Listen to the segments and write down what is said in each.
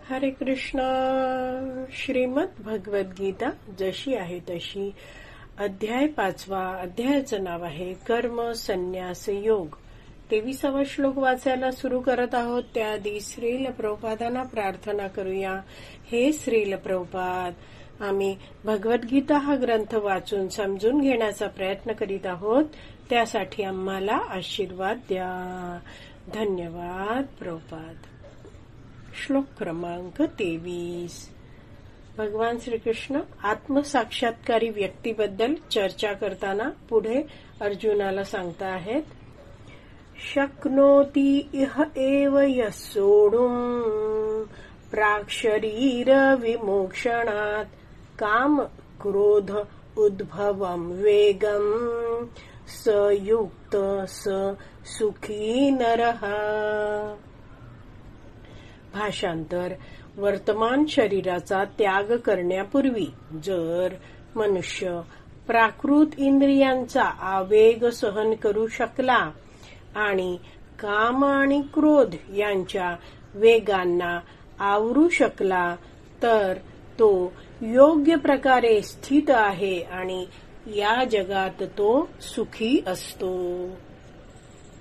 हरे कृष्ण. श्रीमद भगवद गीता जशी आहे तशी, अध्याय 5. अध्यायाचं नाव आहे कर्म संन्यास योग. 23वा श्लोक वाचायला सुरू करत आहोत. त्याआधी श्रील प्रभुपादांना प्रार्थना करूया. हे श्रील प्रभुपाद, आम्ही भगवद्गीता हा ग्रंथ वाचून समजून घेण्याचा प्रयत्न करीत आहोत. त्यासाठी आम्हाला आशीर्वाद द्या. धन्यवाद प्रभुपाद. श्लोक क्रमांक 23. भगवान श्रीकृष्ण आत्मसाक्षात्कारी व्यक्तीबद्दल चर्चा करताना पुढे अर्जुनाला सांगता आहेत. शक्नोति इह एव यः सोढुम् प्राक्शरीर विमोक्षणात् काम क्रोध उद्भवम् वेगम् स युक्त स सुखी नरः. भाषांतर. वर्तमान शरीराचा त्याग करण्यापूर्वी जर मनुष्य प्राकृत इंद्रियांचा आवेग सहन करू शकला आणि काम आणि क्रोध यांच्या वेगांना आवरू शकला तर तो योग्य प्रकारे स्थित आहे आणि या जगात तो सुखी असतो.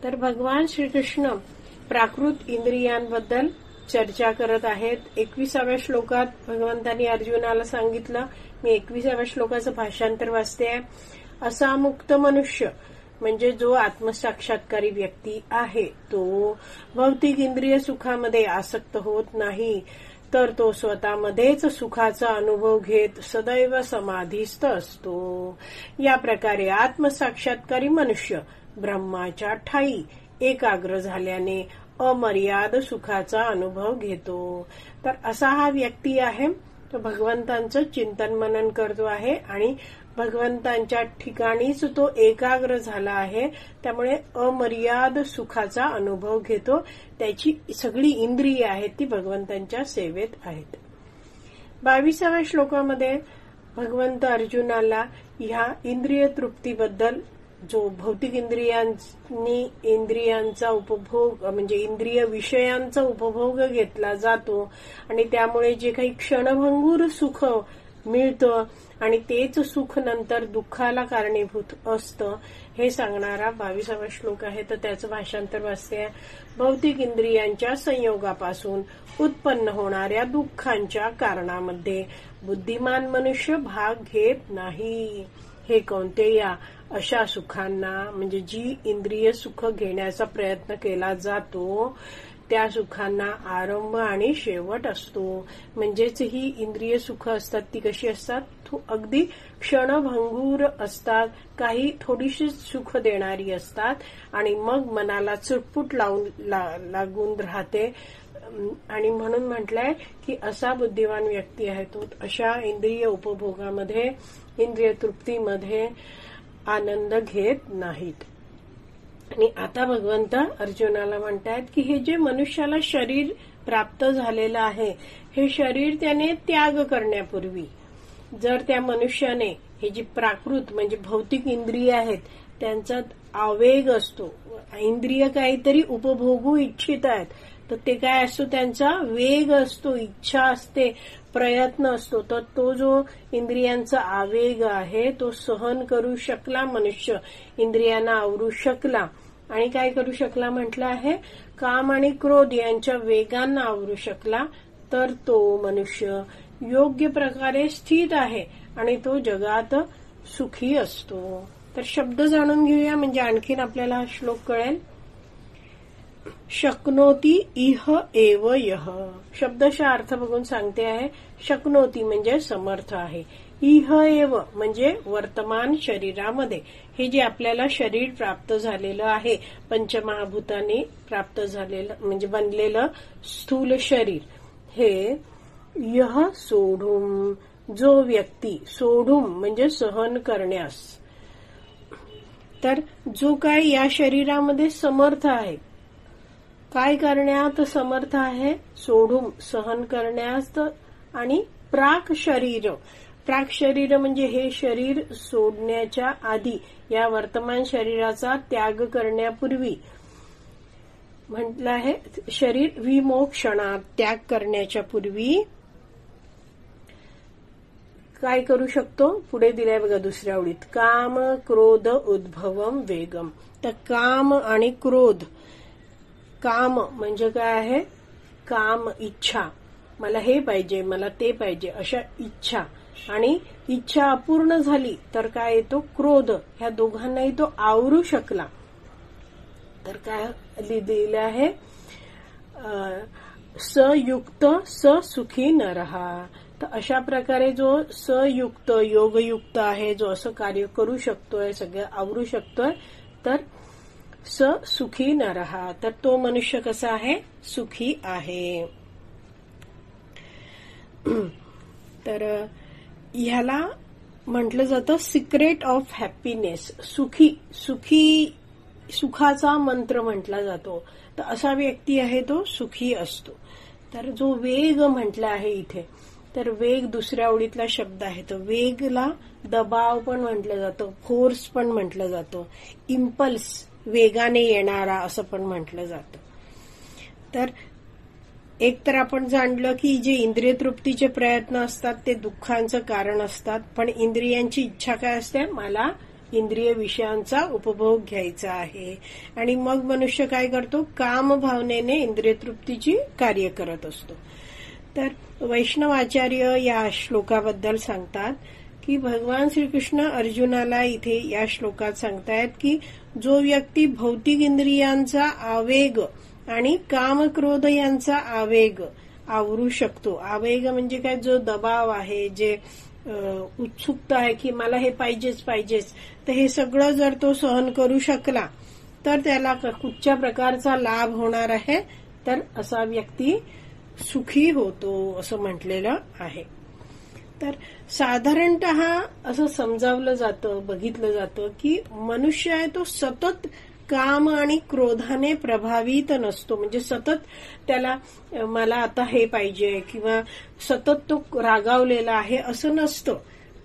तर भगवान श्रीकृष्ण प्राकृत इंद्रियांबद्दल चर्चा करत आहेत. 21व्या श्लोकात भगवंतांनी अर्जुनाला सांगितलं. मी 21व्या श्लोकाचं भाषांतर वाचते आहे. असा मुक्त मनुष्य म्हणजे जो आत्मसाक्षात्कारी व्यक्ती आहे तो भौतिक इंद्रिय सुखामध्ये आसक्त होत नाही, तर तो स्वतःमध्येच सुखाचा अनुभव घेत सदैव समाधीस्थ असतो. या प्रकारे आत्मसाक्षात्कारी मनुष्य ब्रह्माच्या ठाई एकाग्र झाल्याने अमर्याद सुखाचा अनुभव घेतो. तर असा हा व्यक्ती आहे तो भगवंतांचं चिंतन मनन करतो आहे आणि भगवंतांच्या ठिकाणीच तो एकाग्र झाला आहे. त्यामुळे अमर्याद सुखाचा अनुभव घेतो. त्याची सगळी इंद्रिय आहेत ती भगवंतांच्या सेवेत आहेत. 22व्या श्लोकामध्ये भगवंत अर्जुनाला ह्या इंद्रिय तृप्तीबद्दल, जो भौतिक इंद्रियांचा उपभोग म्हणजे इंद्रिय विषयांचा उपभोग घेतला जातो आणि त्यामुळे जे काही क्षणभंगूर सुख मिळतं आणि तेच सुख नंतर दुःखाला कारणीभूत असतं, हे सांगणारा 22वा श्लोक आहे. तर त्याचं भाषांतर वाचते. भौतिक इंद्रियांच्या संयोगापासून उत्पन्न होणाऱ्या दुःखांच्या कारणामध्ये बुद्धिमान मनुष्य भाग घेत नाही. हे कोणत्या अशा सुखांना म्हणजे जी इंद्रिय सुख घेण्याचा प्रयत्न केला जातो त्या सुखांना आरंभ आणि शेवट असतो. म्हणजेच ही इंद्रिय सुख असतात ती कशी असतात, अगदी क्षणभंगूर असतात, काही थोडीशी सुख देणारी असतात आणि मग मनाला चुटपुट लागून राहते. आणि म्हणून म्हटलंय की असा बुद्धिमान व्यक्ती आहे तो अशा इंद्रिय उपभोगामध्ये, इंद्रिय तृप्तीमध्ये आनंद घेत नाहीत. आणि आता भगवंत अर्जुनाला म्हणतायत की हे जे मनुष्याला शरीर प्राप्त झालेलं आहे, हे शरीर त्याने त्याग करण्यापूर्वी जर त्या मनुष्याने हे जी प्राकृत म्हणजे भौतिक इंद्रिय आहेत त्यांचा आवेग असतो, इंद्रिय काहीतरी उपभोगू इच्छित आहेत, तर ते काय असतो, त्यांचा वेग असतो, इच्छा असते, प्रयत्न असतो. तर तो जो इंद्रियांचा आवेग आहे तो सहन करू शकला मनुष्य, इंद्रियांना आवरू शकला आणि काय करू शकला म्हटलं आहे, काम आणि क्रोध यांच्या वेगांना आवरू शकला, तर तो मनुष्य योग्य प्रकारे स्थित आहे आणि तो जगात सुखी असतो. तर शब्द जाणून घेऊया म्हणजे आणखीन आपल्याला हा श्लोक कळेल. शक्नोती इह एव यह. शब्दशः अर्थ बघून सांगते आहे. शक्नोती म्हणजे समर्थ आहे, इह एव म्हणजे वर्तमान शरीरामध्ये, हे जे आपल्याला शरीर प्राप्त झालेलं आहे, पंचमहाभूतांनी प्राप्त झालेलं म्हणजे बनलेलं स्थूल शरीर, हे यह सोढून, जो व्यक्ती सोढून म्हणजे सहन करण्यास, तर जो काय या शरीरामध्ये समर्थ आहे, काय करण्यात समर्थ आहे, सोडून सहन करण्यास. आणि प्राक शरीर, प्राक शरीर म्हणजे हे शरीर सोडण्याच्या आधी, या वर्तमान शरीराचा त्याग करण्यापूर्वी म्हटलं आहे शरीर विमोक्षणात त्याग करण्याच्या पूर्वी काय करू शकतो? पुढे दिलाय बघा दुसऱ्या ओळीत, काम क्रोध उद्भवम वेगम. तर काम आणि क्रोध, काम म्हणजे काय आहे? काम, इच्छा, मला हे पाहिजे, मला ते पाहिजे, अशा इच्छा. आणि इच्छा अपूर्ण झाली तर काय येतो? क्रोध. ह्या दोघांनाही तो आवरू शकला तर काय दिलेलं आहे? सयुक्त ससुखी नरहा. तर अशा प्रकारे जो सयुक्त योगयुक्त आहे, जो असं कार्य करू शकतोय, सगळं आवरू शकतोय, तर सुखी नरहा. तर तो मनुष्य कसा आहे? सुखी आहे. तर ह्याला म्हटलं जातं सिक्रेट ऑफ हॅपीनेस. सुखाचा मंत्र म्हटला जातो. तर असा व्यक्ती आहे तो सुखी असतो. तर जो वेग म्हटला आहे इथे, तर वेग दुसऱ्या ओळीतला शब्द आहे. तर वेगला दबाव पण म्हटलं जातं, फोर्स पण म्हटलं जातं, इम्पल्स, वेगाने येणारा असं पण म्हटलं जातं. तर एक तर आपण जाणलं की जे इंद्रिय तृप्तीचे प्रयत्न असतात ते दुःखांचं कारण असतात. पण इंद्रियांची इच्छा काय असते? मला इंद्रिय विषयांचा उपभोग घ्यायचा आहे. आणि मग मनुष्य काय करतो? काम भावनेने इंद्रिय तृप्तीची कार्य करत असतो. तर वैष्णवाचार्य या श्लोकाबद्दल सांगतात की भगवान श्रीकृष्ण अर्जुनाला इथे या श्लोकात सांगतायत की जो व्यक्ती भौतिक इंद्रियांचा आवेग आणि काम क्रोध यांचा आवेग आवरू शकतो. आवेग म्हणजे काय? जो दबाव आहे, जे उत्सुकता आहे की मला हे पाहिजेच, तर हे सगळं जर तो सहन करू शकला तर त्याला कुठच्या प्रकारचा लाभ होणार आहे? तर असा व्यक्ती सुखी होतो असं म्हटलेलं आहे. तर साधारणतः असं समजावलं जातं, बघितलं जातं की मनुष्य आहे तो सतत काम आणि क्रोधाने प्रभावित नसतो. म्हणजे सतत त्याला मला आता हे पाहिजे किंवा सतत तो रागावलेला आहे असं नसतं.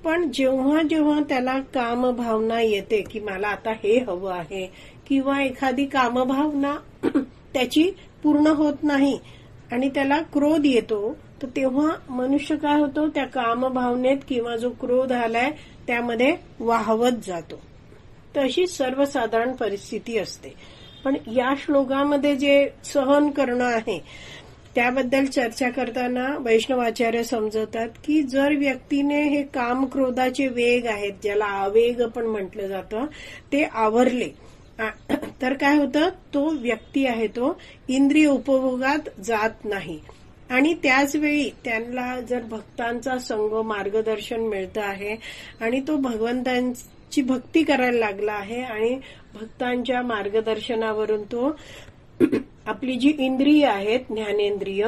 पण जेव्हा जेव्हा त्याला कामभावना येते की मला आता हे हवं आहे किंवा एखादी कामभावना त्याची पूर्ण होत नाही आणि त्याला क्रोध येतो, तर तेव्हा मनुष्य काय होतो? त्या कामभावनेत किंवा जो क्रोध आलाय त्यामध्ये वाहवत जातो. तर अशी सर्वसाधारण परिस्थिती असते. पण या श्लोकामध्ये जे सहन करणं आहे त्याबद्दल चर्चा करताना वैष्णवाचार्य समजवतात की जर व्यक्तीने हे काम क्रोधाचे वेग आहेत, ज्याला आवेग पण म्हटलं जातं, ते आवरले तर काय होतं? तो व्यक्ती आहे तो इंद्रिय उपभोगात जात नाही. आणि त्याचवेळी त्यांना जर भक्तांचा संग मार्गदर्शन मिळतं आहे आणि तो भगवंतांची भक्ती करायला लागला आहे आणि भक्तांच्या मार्गदर्शनावरून तो आपली जी इंद्रिय आहेत, ज्ञानेंद्रिय,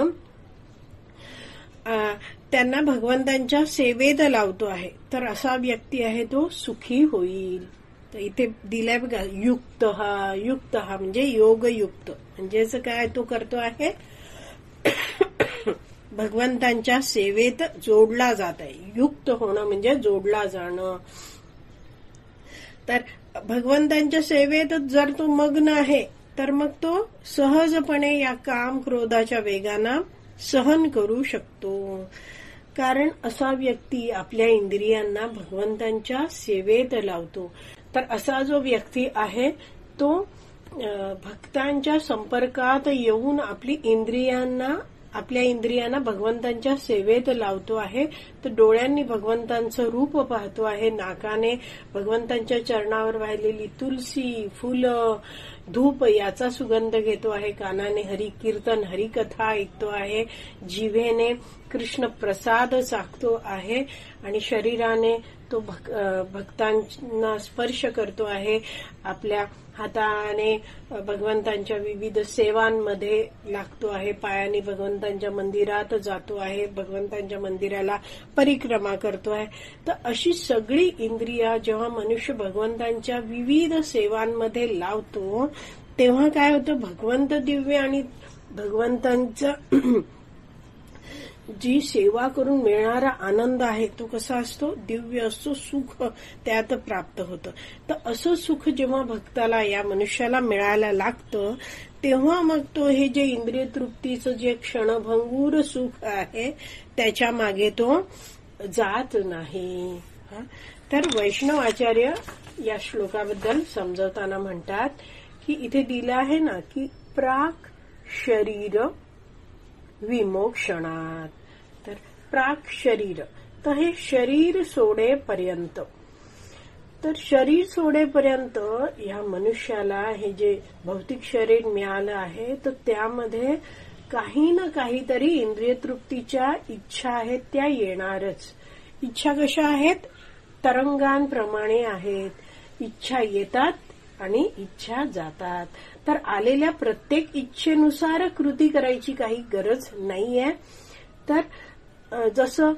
त्यांना भगवंतांच्या सेवेत लावतो आहे, तर असा व्यक्ती आहे तो सुखी होईल. तर इथे दिलाय बघा, युक्त हा म्हणजे योगयुक्त, म्हणजेच काय तो करतो आहे? भगवंतांच्या सेवेत जोडला जात आहे. युक्त होणं म्हणजे जोडला जाणं. तर भगवंतांच्या सेवेत जर तो मग्न आहे तर मग तो सहजपणे या काम क्रोधाच्या वेगांना सहन करू शकतो. कारण असा व्यक्ती आपल्या इंद्रियांना भगवंतांच्या सेवेत लावतो. तर असा जो व्यक्ती आहे तो भक्तांच्या संपर्कात येऊन आपल्या इंद्रियांना भगवंतांच्या सेवेत लावतो आहे. तर डोळ्यांनी भगवंतांचं रूप पाहतो आहे, नाकाने भगवंतांच्या चरणावर वाहिलेली तुलसी, फुलं, धूप याचा सुगंध घेतो आहे, कानाने हरी कीर्तन, हरिकथा ऐकतो आहे, जिव्हेने कृष्ण प्रसाद चाखतो आहे आणि शरीराने तो भक्तांना स्पर्श करतो आहे. आपल्या हाताने भगवंतांच्या विविध सेवांमध्ये लागतो आहे, पायाने भगवंतांच्या मंदिरात जातो आहे, भगवंतांच्या मंदिराला परिक्रमा करतो आहे. तर अशी सगळी इंद्रिया जेव्हा मनुष्य भगवंतांच्या विविध सेवांमध्ये लावतो तेव्हा काय होतं? भगवंत दिव्य आणि भगवंतांचं जी सेवा करून मिळणारा आनंद आहे तो कसा असतो, दिव्य असतो, सुख त्यात प्राप्त होतं. तर असं सुख जेव्हा भक्ताला, या मनुष्याला मिळायला लागतं, तेव्हा मग तो हे जे इंद्रिय तृप्तीचं जे क्षणभंगूर सुख आहे त्याच्या मागे तो जात नाही. तर वैष्णव आचार्य या श्लोकाबद्दल समजवताना म्हणतात की इथे दिलं आहे ना की प्राक शरीर विमोक्षणात. तर प्राक शरीर, तर हे शरीर सोडेपर्यंत, तर शरीर सोडेपर्यंत या मनुष्याला हे जे भौतिक शरीर मिळालं आहे तर त्यामध्ये काही ना काहीतरी इंद्रिय तृप्तीच्या इच्छा आहेत त्या येणारच. इच्छा कशा आहेत, तरंगांप्रमाणे आहेत. इच्छा येतात आणि इच्छा जातात. तर आलेल्या प्रत्येक इच्छेनुसार कृती करायची काही गरज नाहीये. तर जसं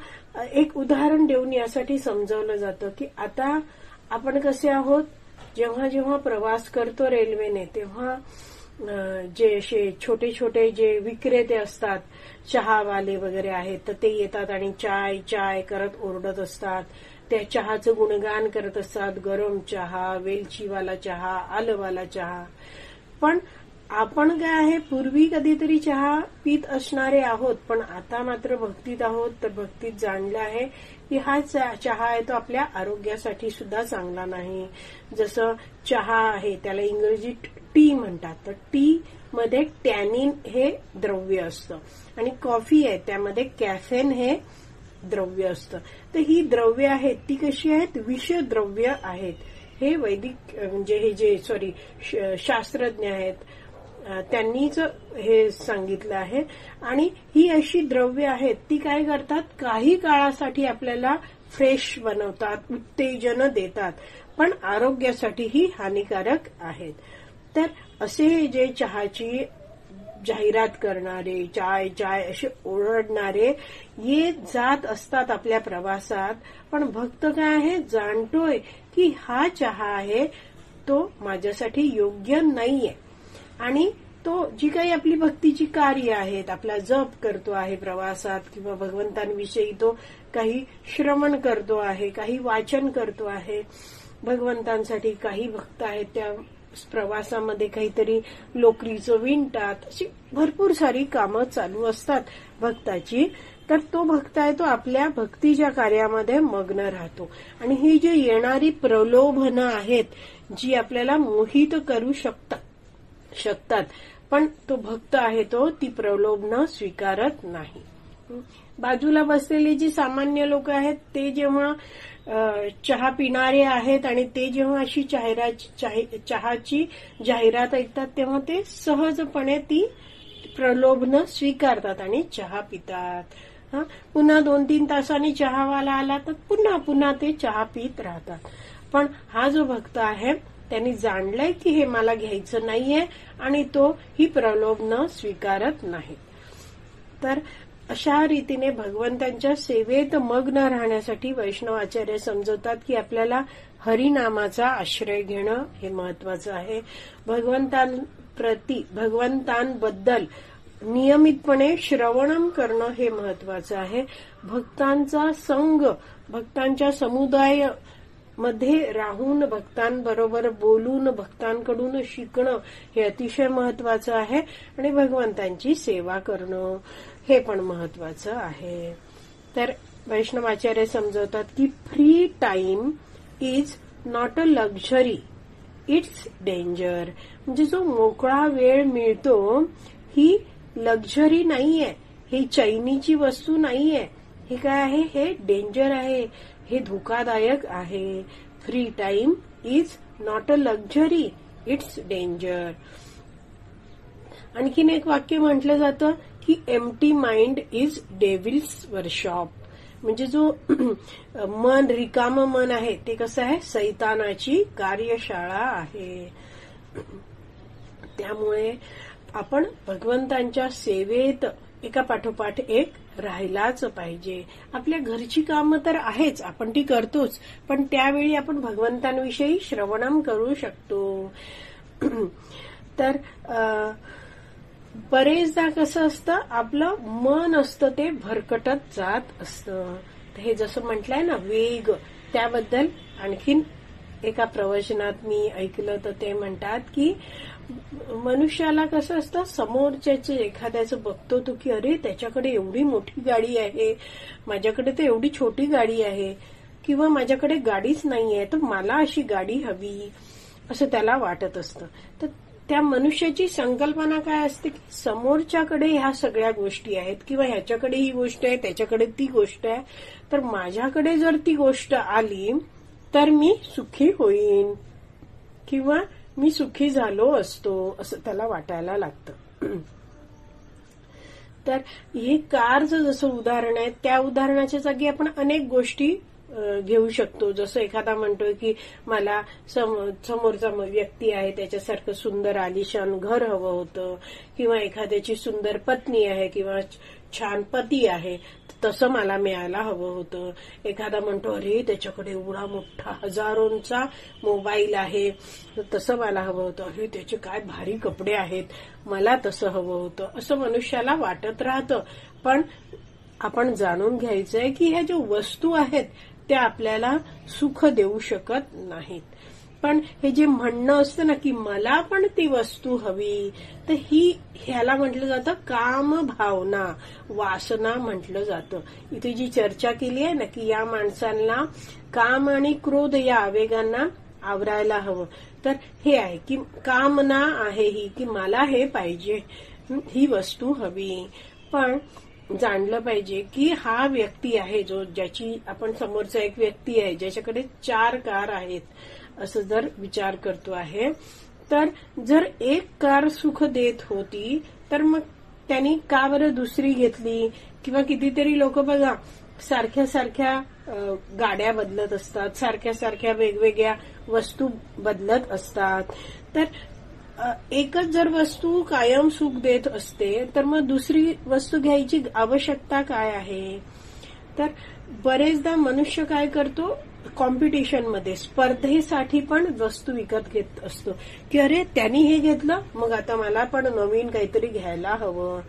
एक उदाहरण देऊन यासाठी समजावलं जातं की आता आपण कसे आहोत, जेव्हा जेव्हा प्रवास करतो रेल्वेने तेव्हा जे असे छोटे छोटे जे विक्रेते असतात, चहावाले वगैरे आहेत, तर ते येतात आणि चाय चाय करत ओरडत असतात. त्या चहाचं गुणगान करत असतात, गरम चहा, वेलचीवाला चहा, आलंवाला चहा. पण आपण काय आहे, पूर्वी कधीतरी चहा पीत असणारे आहोत, पण आता मात्र भक्तीत आहोत. तर भक्तीत जाणलं आहे की हा चहा आहे तो आपल्या आरोग्यासाठी सुद्धा चांगला नाही. जसं चहा आहे त्याला इंग्रजीत टी म्हणतात, तर टी मध्ये टॅनिन हे द्रव्य असतं आणि कॉफी आहे त्यामध्ये कॅफेन हे द्रव्य असतं. तर ही द्रव्य आहेत ती कशी आहेत, विषद्रव्य आहेत. हे वैदिक म्हणजे हे जे शास्त्रज्ञ आहेत त्यांनीच हे सांगितलं आहे. आणि ही अशी द्रव्य आहेत ती काय करतात, काही काळासाठी आपल्याला फ्रेश बनवतात, उत्तेजन देतात, पण आरोग्यासाठीही हानिकारक आहेत. तर असे जे चहाची जाहिरात करणारे, चाय चाय असे ओरडणारे येत जात असतात आपल्या प्रवासात. पण भक्त काय आहे, जाणतोय की हा चहा आहे तो माझ्यासाठी योग्य नाहीये. आणि तो जी काही आपली भक्तीची कार्य आहेत, आपला जप करतो आहे प्रवासात किंवा भगवंतांविषयी तो काही श्रवण करतो आहे, काही वाचन करतो आहे भगवंतांसाठी. काही भक्त आहेत त्या प्रवासामध्ये काहीतरी लोकरीचं विणतात, अशी भरपूर सारी कामं चालू असतात भक्ताची. तर तो भक्त आहे तो आपल्या भक्तीच्या कार्यामध्ये मग्न राहतो. आणि ही जी येणारी प्रलोभनं आहेत जी आपल्याला मोहित करू शकतात, पण तो भक्त आहे तो ती प्रलोभनं स्वीकारत नाही. बाजूला बसलेली जी सामान्य लोक आहेत ते जेव्हा चहा पिणारे आहेत आणि ते जेव्हा अशी चहाची जाहिरात ऐकतात तेव्हा ते सहजपणे ती प्रलोभनं स्वीकारतात आणि चहा पितात. पुन्हा 2-3 तासांनी चहावाला आला तर पुन्हा ते चहा पित राहतात. पण हा जो भक्त आहे त्यांनी जाणलंय की हे मला घ्यायचं नाहीये आणि तो ही प्रलोभनं स्वीकारत नाही. तर अशा रीतीने भगवंतांच्या सेवेत मग्न राहण्यासाठी वैष्णवाचार्य समजवतात की आपल्याला हरिनामाचा आश्रय घेणं हे महत्वाचं आहे. भगवंतांबद्दल नियमितपणे श्रवणम करणं हे महत्वाचं आहे. भक्तांचा संघ, भक्तांच्या समुदाय मध्ये राहून भक्तांबरोबर बोलून भक्तांकडून शिकणं हे अतिशय महत्वाचं आहे. आणि भगवंतांची सेवा करणं हे पण महत्वाचं आहे. तर वैष्णवाचार्य समजवतात की free time is not a luxury, it's danger. म्हणजे जो मोकळा वेळ मिळतो ही लक्झरी नाहीये, ही चैनीची वस्तू नाहीये. हे काय आहे, हे डेंजर आहे, हे धोकादायक आहे. Free time is not a luxury, it's danger. आणखीन एक वाक्य म्हटलं जातं की empty mind is devil's workshop. म्हणजे जो मन रिकाम मन आहे ते कसं आहे, सैतानाची कार्यशाळा आहे. त्यामुळे आपण भगवंतांच्या सेवेत एका पाठोपाठ एक राहिलाच पाहिजे. आपल्या घरची कामं तर आहेच, आपण ती करतोच, पण त्यावेळी आपण भगवंतांविषयी श्रवणम करू शकतो. तर बरेचदा कसं असतं, आपलं मन असतं ते भरकटत जात असतं. हे जसं म्हटलंय ना वेग, त्याबद्दल आणखीन एका प्रवचनात मी ऐकलं तर ते म्हणतात की मनुष्याला कसं असतं, समोरच्याचे एखाद्याचं बघतो तो की अरे त्याच्याकडे एवढी मोठी गाडी आहे, माझ्याकडे तर एवढी छोटी गाडी आहे, किंवा माझ्याकडे गाडीच नाहीये तर मला अशी गाडी हवी, असं त्याला वाटत असतं. तर त्या मनुष्याची संकल्पना काय असते की समोरच्याकडे ह्या सगळ्या गोष्टी आहेत, किंवा ह्याच्याकडे ही गोष्ट आहे, त्याच्याकडे ती गोष्ट आहे, तर माझ्याकडे जर ती गोष्ट आली तर मी सुखी होईन, किंवा मी सुखी झालो असतो, असं त्याला वाटायला लागतं. तर हे कारचं जसं उदाहरण आहे, त्या उदाहरणाच्या जागी आपण अनेक गोष्टी घेऊ शकतो. जसं एखादा म्हणतोय की मला समोरचा व्यक्ती आहे त्याच्यासारखं सुंदर आलिशान घर हवं होतं, किंवा एखाद्याची सुंदर पत्नी आहे किंवा छान पती आहे तसं मला मिळायला हवं होतं. एखादा म्हणतो अरे त्याच्याकडे एवढा मोठा हजारोंचा मोबाईल आहे तसं मला हवं होतं, अरे त्याचे काय भारी कपडे आहेत, मला तसं हवं होतं, असं मनुष्याला वाटत राहतं. पण आपण जाणून घ्यायचंय की ह्या ज्या वस्तू आहेत त्या आपल्याला सुख देऊ शकत नाहीत. पण हे जे म्हणणं असतं ना की मला पण ती वस्तू हवी, तर ह्याला म्हटलं जातं काम भावना, वासना म्हटलं जातं. इथे जी चर्चा केली आहे ना की या माणसांना काम आणि क्रोध या आवेगांना आवरायला हवं, तर हे आहे की कामना आहे ही की मला हे पाहिजे, ही वस्तू हवी. पण जाणलं पाहिजे की हा व्यक्ती आहे ज्याची आपण समोरचा एक व्यक्ती आहे ज्याच्याकडे 4 कार आहेत, असं जर विचार करतो आहे, तर जर एक कार सुख देत होती तर मग त्यांनी का बरं दुसरी घेतली? किंवा कितीतरी लोक बघा सारख्या सारख्या गाड्या बदलत असतात, सारख्या सारख्या वेगवेगळ्या वस्तू बदलत असतात. तर एकच जर वस्तू कायम सुख देत असते तर मग दुसरी वस्तू घ्यायची आवश्यकता काय आहे? तर बरेचदा मनुष्य काय करतो, कॉम्पिटिशनमध्ये स्पर्धेसाठी पण वस्तू विकत घेत असतो की अरे त्यांनी हे घेतलं मग आता मला पण नवीन काहीतरी घ्यायला हवं.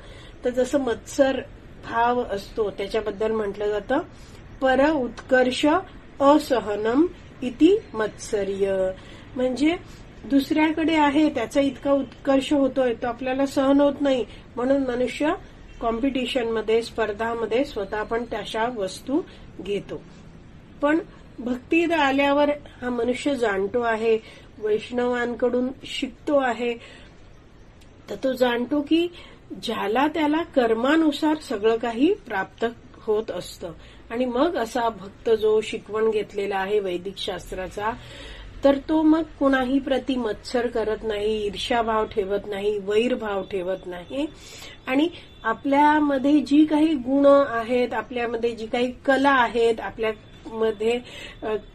तर जसं मत्सर भाव असतो त्याच्याबद्दल म्हटलं जातं पर उत्कर्ष असहनम इति मत्सर्य, म्हणजे दुसऱ्याकडे आहे त्याचा इतका उत्कर्ष होतोय तो आपल्याला सहन होत नाही, म्हणून मनुष्य कॉम्पिटिशनमध्ये स्पर्धामध्ये स्वतः पण तशा वस्तू घेतो. पण भक्तीत आल्यावर हा मनुष्य जाणतो आहे, वैष्णवांकडून शिकतो आहे, तर तो जाणतो की ज्याला त्याला कर्मानुसार सगळं काही प्राप्त होत असतं. आणि मग असा भक्त जो शिकवण घेतलेला आहे वैदिक शास्त्राचा, तर तो मग कुणाही प्रति मत्सर करत नाही, ईर्ष्याभाव ठेवत नाही, वैरभाव ठेवत नाही. आणि आपल्यामध्ये जी काही गुण आहेत, आपल्यामध्ये जी काही कला आहेत, आपल्यामध्ये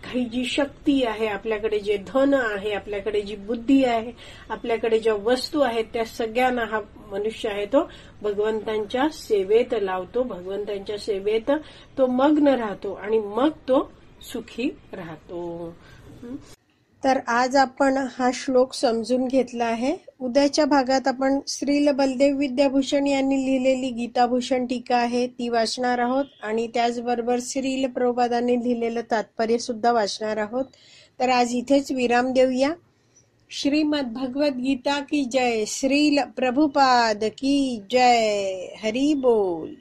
काही जी शक्ती आहे, आपल्याकडे जे धन आहे, आपल्याकडे जी बुद्धी आहे, आपल्याकडे ज्या वस्तू आहेत, त्या सगळ्यांना हा मनुष्य आहे तो भगवंतांच्या सेवेत लावतो, भगवंतांच्या सेवेत तो मग्न राहतो आणि मग तो सुखी राहतो. तर आज आपण हा श्लोक समजून घेतला आहे. उद्याच्या भागात आपण श्रील बलदेव विद्याभूषण यांनी लिहिलेली गीताभूषण टीका आहे ती वाचणार आहोत, आणि त्याचबरोबर श्रील प्रभुपादांनी लिहिलेलं तात्पर्य सुद्धा वाचणार आहोत. तर आज इथेच विराम देऊया. श्रीमद भगवद गीता की जय, श्रील प्रभुपाद की जय, हरी बोल.